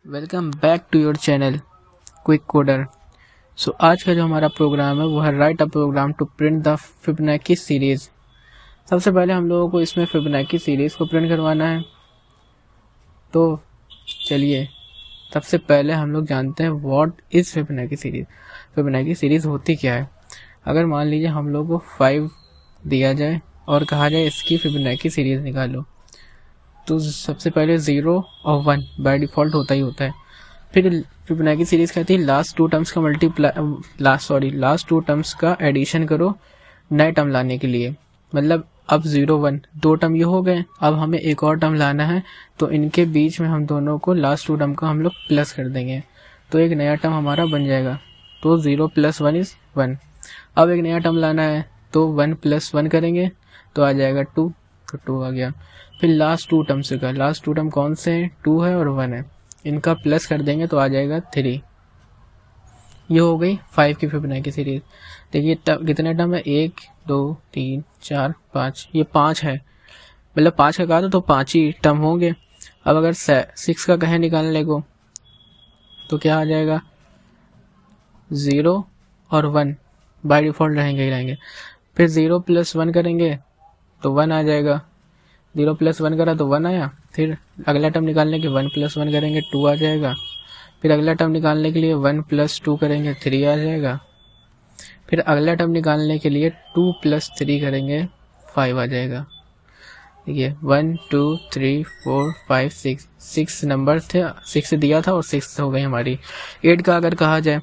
Welcome back to your channel Quick Coder. So आज का जो हमारा प्रोग्राम है वो है write a program to print the Fibonacci series. सबसे पहले हम लोगों को इसमें फिबोनाची सीरीज को प्रिंट करवाना है। तो चलिए सबसे पहले हम लोग जानते हैं what is Fibonacci series. Fibonacci series होती क्या है। अगर मान लीजिए हम लोग को 5 दिया जाए और कहा जाए इसकी फिबोनाची सीरीज निकालो, तो सबसे पहले 0 और 1 बाय डिफ़ॉल्ट होता ही होता है। फिर फिबोनाची सीरीज कहती है लास्ट टू टर्म्स का एडिशन करो नए टर्म लाने के लिए। मतलब अब 0 1 दो टर्म ये हो गए, अब हमें एक और टर्म लाना है, तो इनके बीच में हम दोनों को लास्ट टू टर्म का हम लोग प्लस कर देंगे, तो एक नया टर्म हमारा बन जाएगा। तो 0 + 1 = 1। अब एक नया टर्म लाना है तो 1 + 1 करेंगे तो आ जाएगा 2, तो 2 आ गया। फिर लास्ट टू टर्म कौन से हैं, 2 है और 1 है, इनका प्लस कर देंगे तो आ जाएगा 3। ये हो गई 5 की फिबोनाची सीरीज। देखिए कितने टर्म है, 1 2 3 4 5, ये 5 है, मतलब 5 का कहा था तो 5 ही टर्म होंगे। अब अगर 6 का कहें निकालने को तो क्या आ जाएगा, 0 और 1 बाय डिफ़ॉल्ट रहेंगे। फिर 0 + 1 करेंगे तो 1 आ जाएगा। 0 + 1 करा तो 1 आया। फिर अगला टर्म निकालने के 1 + 1 करेंगे 2 आ जाएगा। फिर अगला टर्म निकालने के लिए 1 + 2 करेंगे 3 आ जाएगा। फिर अगला टर्म निकालने के लिए 2 + 3 करेंगे 5 आ जाएगा। देखिए 1 2 3 4 5 6 नंबर थे, 6 दिया था और 6 हो गई हमारी। 8 का अगर कहा जाए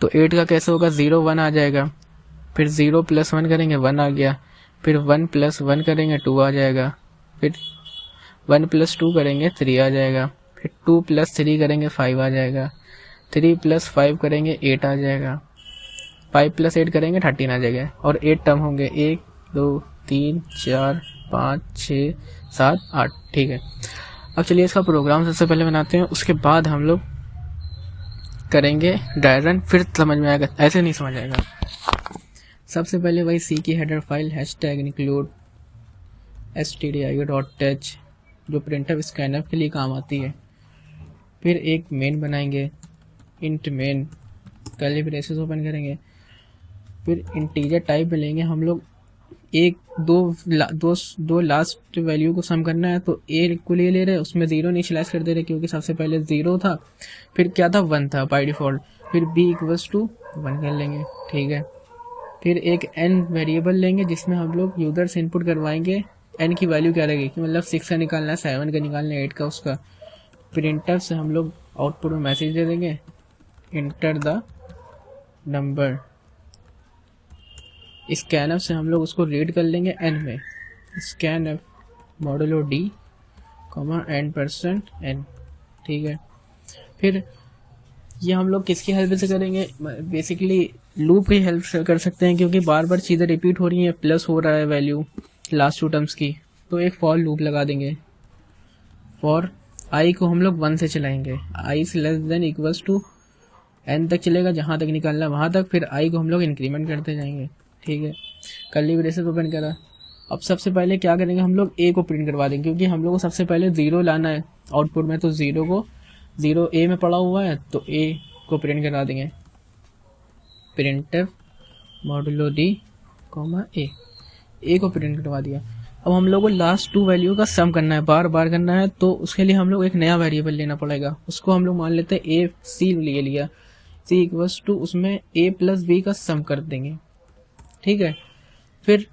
तो 8 का कैसे होगा, 0 1 आ जाएगा। फिर 0 + 1 करेंगे 1 आ गया। फिर 1 + 1 करेंगे 2 आ जाएगा। फिर 1 + 2 करेंगे 3 आ जाएगा। फिर 2 + 3 करेंगे 5 आ जाएगा। 3 + 5 करेंगे 8 आ जाएगा। 5 + 8 करेंगे 13 आ जाएगा। और 8 टर्म होंगे, 1 2 3 4 5 6 7 8। ठीक है, अब चलिए इसका प्रोग्राम सबसे पहले बनाते हैं, उसके बाद हम लोग करेंगे ड्राई रन, फिर समझ में आएगा, ऐसे नहीं समझ आएगा। सबसे पहले वही सी की हेडर फाइल #include stdio.h जो प्रिंटफ स्कैनफ के लिए काम आती है। फिर एक मेन बनाएंगे, int main, curly braces open करेंगे। फिर इंटीजर टाइप में लेंगे हम लोग, एक दो लास्ट वैल्यू को सम करना है, तो ए को ले रहे, उसमें 0 इनिशियलाइज कर दे रहे क्योंकि सबसे पहले 0 था, फिर क्या था 1 था बाय डिफ़ॉल्ट। फिर b = 1 कर लेंगे। ठीक है, फिर एक n वेरिएबल लेंगे जिसमें हम लोग यूजर से इनपुट करवाएंगे n की वैल्यू क्या रहेगी, कि मतलब 6 का निकालना है, 7 का निकालना है, 8 का उसका। प्रिंटर से हम लोग आउटपुट में मैसेज दे देंगे, इंटर द नंबर। स्कैनफ से हम लोग उसको रीड कर लेंगे n में, स्कैनफ मॉडुलो d, n%n। ठीक है, फिर ये हम लोग किसकी हेल्प से करेंगे, बेसिकली लूप की हेल्प से कर सकते हैं, क्योंकि बार बार चीज़ें रिपीट हो रही हैं, प्लस हो रहा है वैल्यू लास्ट टू टर्म्स की, तो एक फॉर लूप लगा देंगे। फॉर आई को हम लोग 1 से चलाएंगे, i <= n तक चलेगा, जहाँ तक निकालना है वहाँ तक। फिर आई को हम लोग इंक्रीमेंट करते जाएंगे। ठीक है, कर्ली ब्रेसेस ओपन करा। अब सबसे पहले क्या करेंगे, हम लोग ए को प्रिंट करवा देंगे, क्योंकि हम लोग को सबसे पहले 0 लाना है आउटपुट में, तो 0 ए में पड़ा हुआ है, तो ए को प्रिंट करा देंगे, प्रिंटफ मॉडुलो d, ए को प्रिंट करवा दिया। अब हम लोग को लास्ट 2 वैल्यू का सम करना है, बार बार करना है, तो उसके लिए हम लोग एक नया वेरिएबल लेना पड़ेगा। उसको हम लोग मान लेते हैं ए सी ले लिया, सी = उसमें a + b का सम कर देंगे। ठीक है, फिर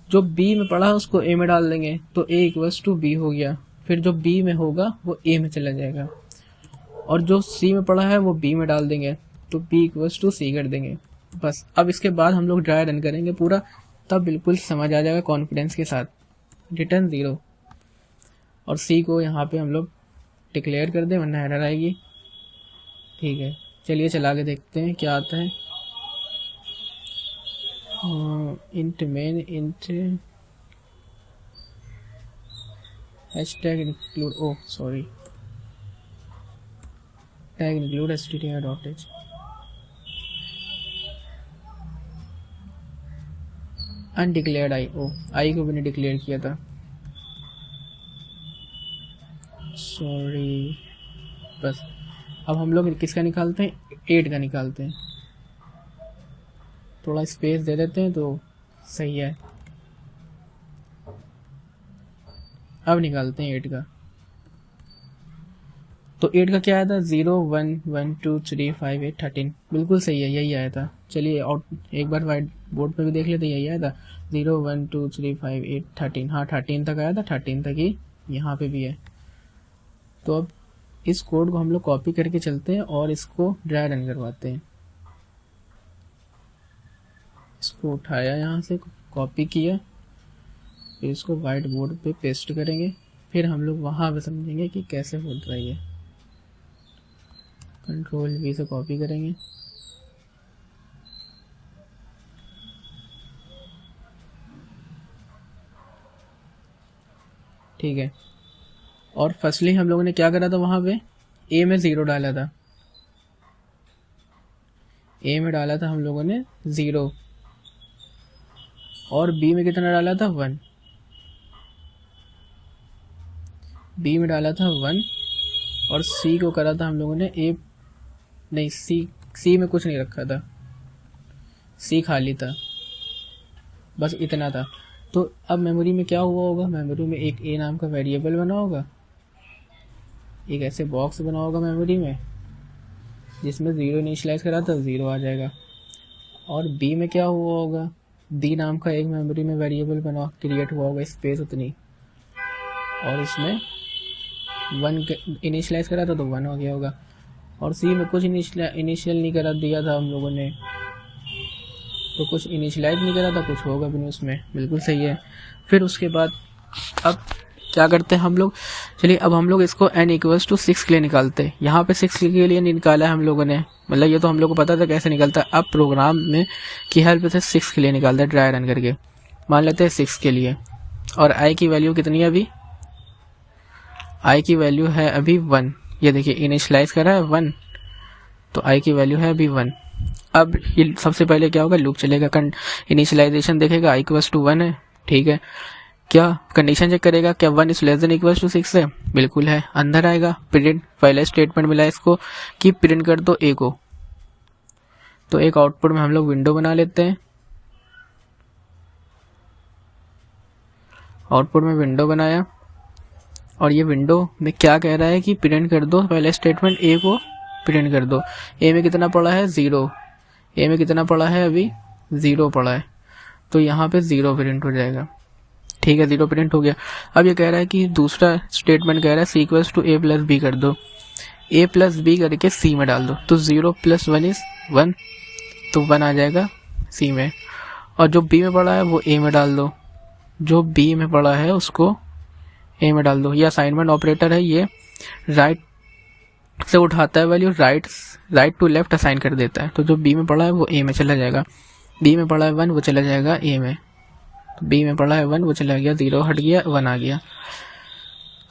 जो b में पड़ा है उसको a में डाल देंगे, तो a = b हो गया। फिर जो b में होगा वो a में चला जाएगा, और जो c में पड़ा है वो b में डाल देंगे, तो b = c कर देंगे। बस अब इसके बाद हम लोग ड्राई रन करेंगे पूरा, तब बिल्कुल समझ आ जाएगा कॉन्फिडेंस के साथ। रिटर्न 0, और c को यहाँ पे हम लोग डिक्लेयर कर दें वरना एरर आएगी। ठीक है, चलिए चला के देखते हैं क्या आता है। Int main, int #include, oh sorry, tag include stdio.h। Undeclared I, oh I को भी नहीं डिक्लेयर किया था, सॉरी। बस अब हम लोग किसका निकालते हैं, 8 का निकालते हैं। थोड़ा स्पेस दे देते हैं तो सही है। अब निकालते हैं 8 का। तो 8 का क्या आया था, 0 1 1 2 3 5 8 13। बिल्कुल सही है, यही आया था। चलिए और एक बार व्हाइट बोर्ड पे भी देख लेते, यही आया था 0 1 2 3 5 8 13। हाँ 13 तक आया था, 13 तक ही यहाँ पे भी है। तो अब इस कोड को हम लोग कॉपी करके चलते हैं और इसको ड्राई रन करवाते हैं। इसको उठाया, यहाँ से कॉपी किया, फिर इसको व्हाइट बोर्ड पे पेस्ट करेंगे। फिर हम लोग वहाँ पे समझेंगे कि कैसे होता है ये। कंट्रोल V से कॉपी करेंगे, ठीक है। और फर्स्टली हम लोगों ने क्या करा था, वहाँ पे A में 0 डाला था। A में डाला था हम लोगों ने 0 और B में कितना डाला था, 1। B में डाला था 1 और C को करा था हम लोगों ने A नहीं, C में कुछ नहीं रखा था, C खाली था, बस इतना था। तो अब मेमोरी में क्या हुआ होगा, मेमोरी में एक A नाम का वेरिएबल बना होगा, एक ऐसे बॉक्स बना होगा मेमोरी में जिसमें 0 इनिशियलाइज करा था, 0 आ जाएगा। और B में क्या हुआ होगा, D नाम का एक मेमोरी में वेरिएबल बना क्रिएट हुआ होगा, स्पेस उतनी, और इसमें 1 इनिशियलाइज करा था तो 1 हो गया होगा। और C में कुछ इनिशियल नहीं करा दिया था हम लोगों ने, तो कुछ इनिशियलाइज नहीं करा था, कुछ होगा भी नहीं उसमें। बिल्कुल सही है। फिर उसके बाद अब क्या करते हैं हम लोग, चलिए अब हम लोग इसको n = 6 के लिए निकालते हैं। यहाँ पे 6 के लिए निकाला है हम लोगों ने, मतलब ये तो हम लोग को पता था कैसे निकलता है। अब प्रोग्राम में की हेल्प से 6 के लिए निकालते हैं ड्राई रन करके। मान लेते हैं 6 के लिए, और i की वैल्यू कितनी है अभी, i की वैल्यू है अभी 1। ये देखिए इनिशियलाइज करा है 1, तो i की वैल्यू है अभी 1। अब ये सबसे पहले क्या होगा, लूप चलेगा, इनिशियलाइजेशन देखेगा i = 1 है, ठीक है। क्या कंडीशन चेक करेगा, क्या 1 ≤ 6 है, बिल्कुल है। अंदर आएगा, प्रिंट, पहले स्टेटमेंट मिला इसको कि प्रिंट कर दो a को। तो एक आउटपुट में हम लोग विंडो बना लेते हैं। आउटपुट में विंडो बनाया, और ये विंडो में क्या कह रहा है कि प्रिंट कर दो, पहले स्टेटमेंट a को प्रिंट कर दो। a में कितना पड़ा है, 0। a में कितना पड़ा है, अभी 0 पड़ा है, तो यहाँ पे 0 प्रिंट हो जाएगा, ठीक है। 0 प्रिंट हो गया। अब ये कह रहा है कि दूसरा स्टेटमेंट कह रहा है C = a + b कर दो। a + b करके C में डाल दो, तो 0 + 1 = 1, तो 1 आ जाएगा C में। और जो B में पड़ा है वो A में डाल दो, जो B में पड़ा है उसको A में डाल दो। ये असाइनमेंट ऑपरेटर है, ये राइट से उठाता है value, right to left assign कर देता है। तो जो B में पड़ा है वो A में चला जाएगा, B में पड़ा है 1 वो चला जाएगा A में, तो B में पड़ा है 1 वो चला गया, 0 हट गया, 1 आ गया।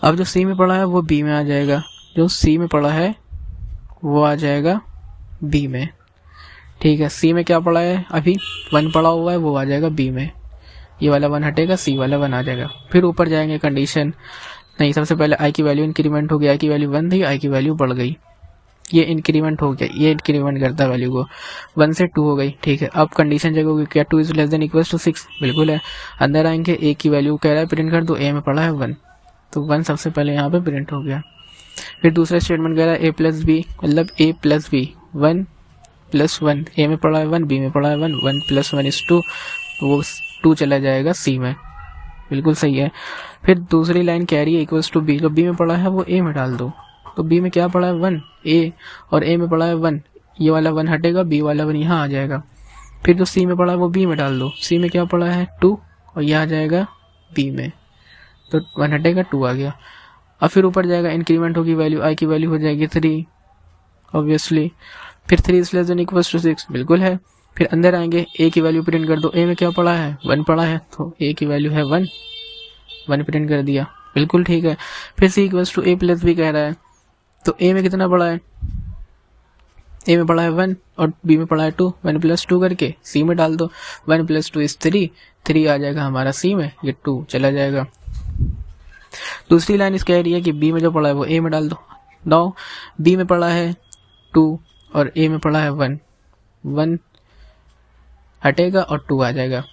अब जो C में पड़ा है वो B में आ जाएगा, जो C में पड़ा है वो आ जाएगा B में, ठीक है। C में क्या पड़ा है, अभी 1 पड़ा हुआ है, वो आ जाएगा B में, ये वाला 1 हटेगा, C वाला 1 आ जाएगा। फिर ऊपर जाएंगे, कंडीशन नहीं, सबसे पहले i की वैल्यू इंक्रीमेंट हो गया, i की वैल्यू 1 थी, i की वैल्यू बढ़ गई, ये इंक्रीमेंट हो गया, ये इंक्रीमेंट करता है वैल्यू को, 1 से 2 हो गई, ठीक है। अब कंडीशन चेक होगी, क्या 2 ≤ 6, बिल्कुल है। अंदर आएंगे, a की वैल्यू कह रहा है प्रिंट कर दो, a में पड़ा है 1, तो 1 सबसे पहले यहाँ पे प्रिंट हो गया। फिर दूसरा स्टेटमेंट कह रहा है a + b, मतलब a + b 1 + 1, a में पड़ा है 1, b में पड़ा है 1, 1 + 1 = 2, वो 2 चला जाएगा C में, बिल्कुल सही है। फिर दूसरी लाइन कह रही है = b, तो b में पड़ा है वो a में डाल दो, तो b में क्या पड़ा है 1 a, और a में पड़ा है 1, ये वाला 1 हटेगा, b वाला 1 यहाँ आ जाएगा। फिर जो C में पड़ा है वो b में डाल दो, C में क्या पड़ा है 2, और यह आ जाएगा b में, तो 1 हटेगा, 2 आ गया। अब फिर ऊपर जाएगा, इंक्रीमेंट होगी वैल्यू, i की वैल्यू हो जाएगी 3 ऑब्वियसली। फिर 3 ≤ 6, बिल्कुल है। फिर अंदर आएंगे, a की वैल्यू प्रिंट कर दो, a में क्या पड़ा है 1 पड़ा है, तो a की वैल्यू है 1, 1 प्रिंट कर दिया, बिल्कुल ठीक है। फिर C = a + b कह रहा है, तो a में कितना पड़ा है, a में पड़ा है 1 और b में पड़ा है 2, 1 + 2 करके C में डाल दो, 1 + 2 = 3, 3 आ जाएगा हमारा C में, ये 2 चला जाएगा। दूसरी लाइन इस कह रही है कि b में जो पड़ा है वो a में डाल दो, नाउ बी में पड़ा है 2 और ए में पड़ा है 1, 1 हटेगा और 2 आ जाएगा।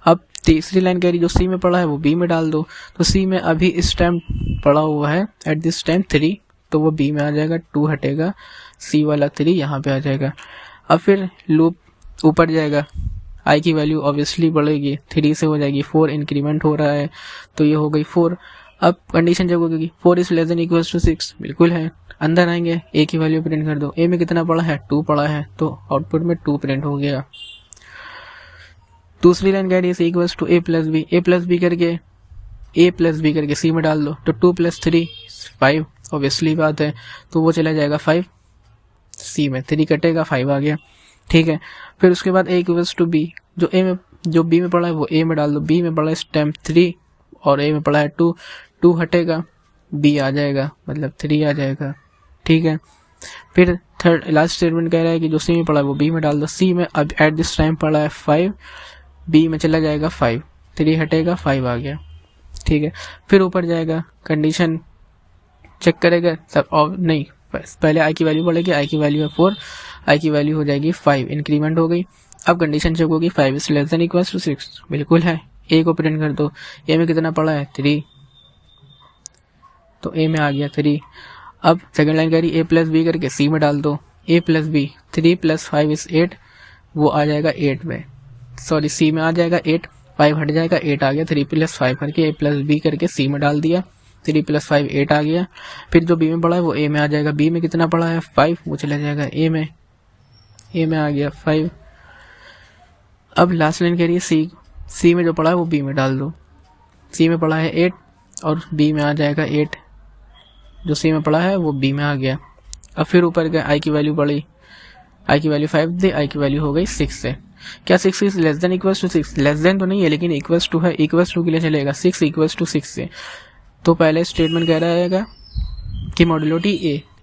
अब तीसरी लाइन कह रही जो सी में पड़ा है वो बी में डाल दो, तो सी में अभी इस टाइम पड़ा हुआ है एट दिस टाइम 3, तो वो बी में आ जाएगा, 2 हटेगा, सी वाला 3 यहाँ पे आ जाएगा। अब फिर लूप ऊपर जाएगा, आई की वैल्यू ऑब्वियसली बढ़ेगी, 3 से हो जाएगी 4, इंक्रीमेंट हो रहा है तो ये हो गई 4। अब कंडीशन जब होगी 4 is less than equal to 6, बिल्कुल है। अंदर आएंगे, ए की वैल्यू प्रिंट कर दो, ए में कितना पड़ा है 2 पड़ा है, तो आउटपुट में 2 प्रिंट हो गया। दूसरी लाइन कह रही है equals to A plus B करके सी में डाल दो, तो 2 + 3 5, ऑब्वियसली बात है, तो वो चला जाएगा 5, सी में 3 कटेगा 5 आ गया, ठीक है। फिर उसके बाद ए इक्वल्स टू बी, जो बी में पड़ा है वो ए में डाल दो, बी में पड़ा है इस टाइम 3 और ए में पड़ा है 2, 2 हटेगा, बी आ जाएगा, मतलब 3 आ जाएगा, ठीक है। फिर थर्ड लास्ट स्टेटमेंट कह रहा है कि जो सी में पड़ा है वो बी में डाल दो, सी में अब एट दिस टाइम पड़ा है 5, बी में चला जाएगा 5, 3 हटेगा 5 आ गया, ठीक है। फिर ऊपर जाएगा, कंडीशन चेक करेगा सब, और नहीं पहले आई की वैल्यू पड़ेगी, आई की वैल्यू है 4, आई की वैल्यू हो जाएगी 5, इंक्रीमेंट हो गई। अब कंडीशन चेक होगी 5 is less than equal to 6, बिल्कुल है। ए को प्रिंट कर दो, ए में कितना पड़ा है 3, तो ए में आ गया 3। अब सेकंड लाइन कह रही ए प्लस बी करके सी में डाल दो, ए प्लस बी 3 + 5 इज 8, वो आ जाएगा 8 में, सॉरी सी में आ जाएगा 8, 5 हट जाएगा, 8 आ गया, 3 + 5 करके ए प्लस बी करके सी में डाल दिया, 3 + 5 8 आ गया। फिर जो बी में पड़ा है वो ए में आ जाएगा, बी में कितना पड़ा है 5, वो चला जाएगा ए में आ गया 5। अब लास्ट लाइन कह रही है सी में जो पड़ा है वो बी में डाल दो, सी में पड़ा है 8 और बी में आ जाएगा 8, जो सी में पड़ा है वो बी में आ गया। अब फिर ऊपर गए, आई की वैल्यू बढ़ी, आई की वैल्यू 5 दे, आई की वैल्यू हो गई 6 से। क्या 6 is less than equals to 6, less than तो नहीं है लेकिन इक्वल्स टू है, इक्वल्स टू के लिए चलेगा, 6 इक्वल्स टू 6 से। तो पहले स्टेटमेंट कह रहेगा कि मॉड्यूलो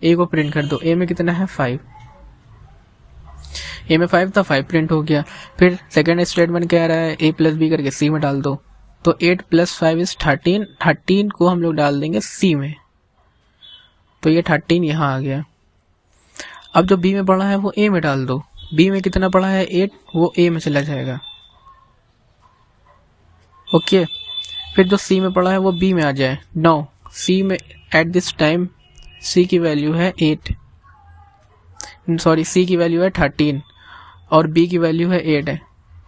ए को प्रिंट कर दो, ए में कितना है 5, ए में 5 था, 5 प्रिंट हो गया। फिर सेकेंड स्टेटमेंट कह रहा है ए प्लस बी करके सी में डाल दो, तो 8 + 5 इज 13, 13 को हम लोग डाल देंगे सी में, तो ये 13 यहाँ आ गया। अब जो बी में पड़ा है वो ए में डाल दो, बी में कितना पड़ा है 8, वो ए में चला जाएगा, ओके। फिर जो सी में पड़ा है वो बी में आ जाए। नाउ सी में एट दिस टाइम सी की वैल्यू है 8, सॉरी सी की वैल्यू है 13 और बी की वैल्यू है 8 है,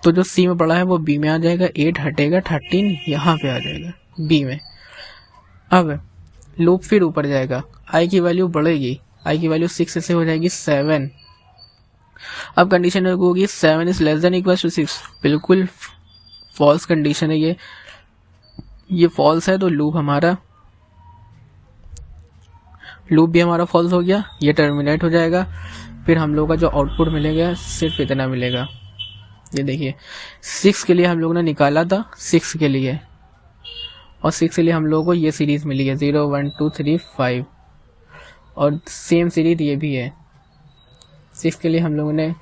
तो जो सी में पड़ा है वो बी में आ जाएगा, 8 हटेगा, 13 यहाँ पे आ जाएगा बी में। अब लूप फिर ऊपर जाएगा, आई की वैल्यू बढ़ेगी, आई की वैल्यू 6 से हो जाएगी 7। अब कंडीशन होगी 7 is less than equal to 6, बिल्कुल फॉल्स कंडीशन है, ये फॉल्स है, तो लूप भी हमारा फॉल्स हो गया, ये टर्मिनेट हो जाएगा। फिर हम लोग का जो आउटपुट मिलेगा सिर्फ इतना मिलेगा, ये देखिए 6 के लिए हम लोगों ने निकाला था, 6 के लिए, और 6 के लिए हम लोगों को ये सीरीज मिली है 0 1 2 3 5, और सेम सीरीज ये भी है। 6 के लिए हम लोगों ने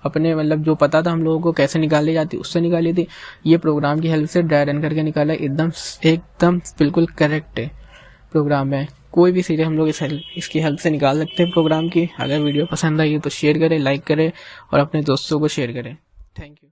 अपने मतलब जो पता था हम लोगों को कैसे निकाली जाती उससे निकाली थी, ये प्रोग्राम की हेल्प से ड्राई रन करके निकाला, एकदम बिल्कुल करेक्ट है प्रोग्राम है। कोई भी सीरीज हम लोग इसकी हेल्प से निकाल सकते हैं प्रोग्राम की। अगर वीडियो पसंद आई तो शेयर करें, लाइक करें और अपने दोस्तों को शेयर करें। Thank you.